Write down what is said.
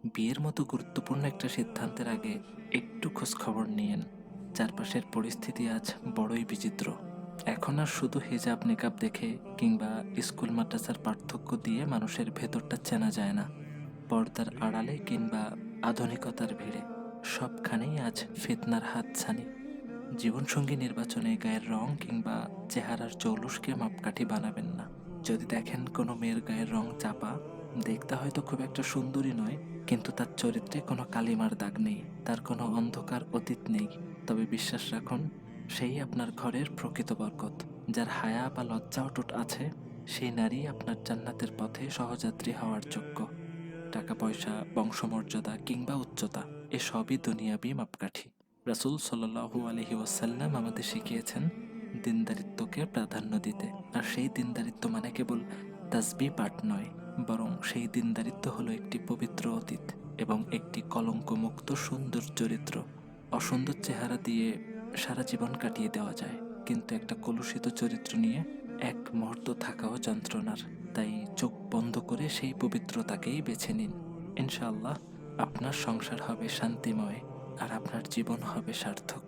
বিয়ের মতো গুরুত্বপূর্ণ একটা সিদ্ধান্তের আগে একটু খোঁজ খবর নিয়েন। চারপাশের পরিস্থিতি আজ বড়ই বিচিত্র। এখন আর শুধু হিজাব নিকাব দেখে কিংবা স্কুল মাদ্রাসার পার্থক্য দিয়ে মানুষের ভেতরটা চেনা যায় না। পর্দার আড়ালে কিংবা আধুনিকতার ভিড়ে সবখানেই আজ ফিতনার হাতছানি। জীবনসঙ্গী নির্বাচনে গায়ের রং কিংবা চেহারার জৌলুসকে মাপকাঠি বানাবেন না। যদি দেখেন কোনো মেয়ের গায়ের রং চাপা, দেখতে হয়তো খুব একটা সুন্দরী নয়, কিন্তু তার চরিত্রে কোনো কালিমার দাগ নেই, তার কোনো অন্ধকার অতীত নেই, তবে বিশ্বাস রাখুন, সেই আপনার ঘরের প্রকৃত বরকত। যার হায়া বা লজ্জা অটুট আছে, সেই নারী আপনার জান্নাতের পথে সহযাত্রী হওয়ার যোগ্য। টাকা পয়সা, বংশমর্যাদা কিংবা উচ্চতা এসবই দুনিয়াবি মাপকাঠি। রাসূল সাল্লাল্লাহু আলাইহি ওয়াসাল্লাম আমাদের শিখিয়েছেন দিনদারিত্বকে প্রাধান্য দিতে। আর সেই দিনদারিত্ব মানে কেবল তাসবিহ পাঠ নয়, বরং সেই দিনদারিত্ব হলো একটি পবিত্র অতীত এবং একটি কলঙ্কমুক্ত সুন্দর চরিত্র। অসুন্দর চেহারা দিয়ে সারা জীবন কাটিয়ে দেওয়া যায়, কিন্তু একটা কলুষিত চরিত্র নিয়ে এক মুহূর্ত থাকাও যন্ত্রণার। তাই চোখ বন্ধ করে সেই পবিত্রতাকেই বেছে নিন। ইনশাআল্লাহ আপনার সংসার হবে শান্তিময় আর আপনার জীবন হবে সার্থক।